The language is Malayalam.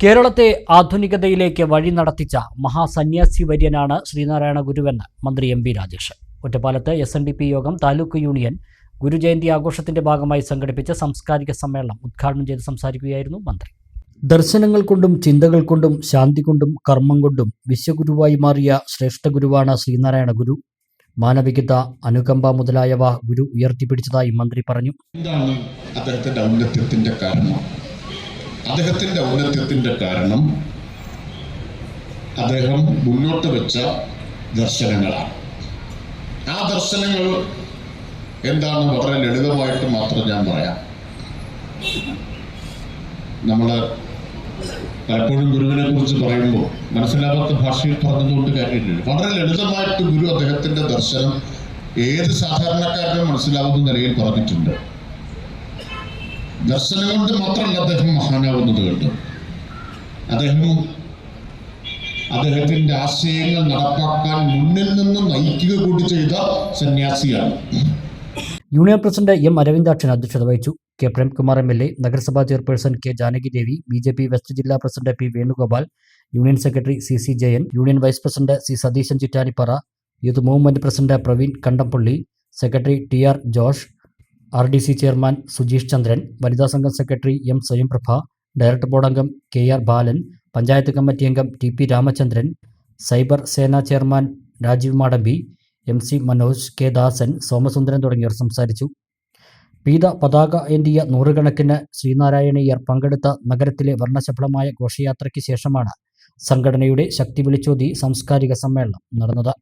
കേരളത്തെ ആധുനികതയിലേക്ക് വഴി നടത്തിച്ച മഹാസന്യാസി വര്യനാണ് ശ്രീനാരായണ ഗുരുവെന്ന് മന്ത്രി എം പി രാജേഷ്. ഒറ്റപ്പാലത്ത് SNDP യോഗം താലൂക്ക് യൂണിയൻ ഗുരുജയന്തി ആഘോഷത്തിന്റെ ഭാഗമായി സംഘടിപ്പിച്ച സാംസ്കാരിക സമ്മേളനം ഉദ്ഘാടനം ചെയ്ത് സംസാരിക്കുകയായിരുന്നു മന്ത്രി. ദർശനങ്ങൾ കൊണ്ടും ചിന്തകൾ കൊണ്ടും ശാന്തി കൊണ്ടും കർമ്മം കൊണ്ടും വിശ്വഗുരുവായി മാറിയ ശ്രേഷ്ഠ ഗുരുവാണ് ശ്രീനാരായണ ഗുരു. മാനവികത, അനുകമ്പ മുതലായവ ഗുരു ഉയർത്തിപ്പിടിച്ചതായി മന്ത്രി പറഞ്ഞു. എന്താണ് അദ്ദേഹത്തിന്റെ ഔന്നത്യത്തിന്റെ കാരണം? അദ്ദേഹത്തിന്റെ ഔന്നത്യത്തിന്റെ കാരണം അദ്ദേഹം മുന്നോട്ട് വെച്ച ദർശനങ്ങളാണ്. ആ ദർശനങ്ങൾ എന്താണ്? വളരെ ലളിതമായിട്ട് മാത്രം ഞാൻ പറയാം. നമ്മൾ പലപ്പോഴും ഗുരുവിനെ കുറിച്ച് പറയുമ്പോൾ മനസ്സിലാവാത്ത ഭാഷയിൽ പറഞ്ഞതുകൊണ്ട് കാര്യമില്ല. വളരെ ലളിതമായിട്ട് ഗുരു അദ്ദേഹത്തിന്റെ ദർശനം ഏത് സാധാരണക്കാരനും മനസ്സിലാവുന്ന നിലയിൽ പറഞ്ഞിട്ടുണ്ട്. ദർശനം കൊണ്ട് മാത്രമല്ല അദ്ദേഹം മഹാനാവുന്നത് കണ്ട് അദ്ദേഹത്തിന്റെ ആശയങ്ങൾ നടപ്പാക്കാൻ മുന്നിൽ നിന്ന് നയിക്കുക കൂടി ചെയ്ത സന്യാസിയാണ്. Union president M. അരവിന്ദാക്ഷൻ അധ്യക്ഷത വഹിച്ചു. K. പ്രേംകുമാർ MLA, നഗരസഭാ chairperson K. Janaki Devi, BJP west ജില്ലാ പ്രസിഡന്റ് P. Venugopal, union secretary CC Jayan, union vice president C. Satheesan Chittanippara, youth movement president Praveen Kandampally, secretary TR Josh, RDC chairman Sujeesh Chandran, വനിതാ സംഘം secretary M. Swayamprabha, director board അംഗം KR ബാലൻ, പഞ്ചായത്ത് കമ്മിറ്റി അംഗം TP Ramachandran, cyber Sena chairman Rajeev Madambi, MC Manoj, K. ദാസൻ, സോമസുന്ദരൻ തുടങ്ങിയവർ സംസാരിച്ചു. പീത പതാക ഏന്തിയ നൂറുകണക്കിന് ശ്രീനാരായണീയർ പങ്കെടുത്ത നഗരത്തിലെ വർണ്ണശബളമായ ഘോഷയാത്രയ്ക്ക് ശേഷമാണ് സംഘടനയുടെ ശക്തി വിളിച്ചോതി സാംസ്കാരിക സമ്മേളനം നടന്നത്.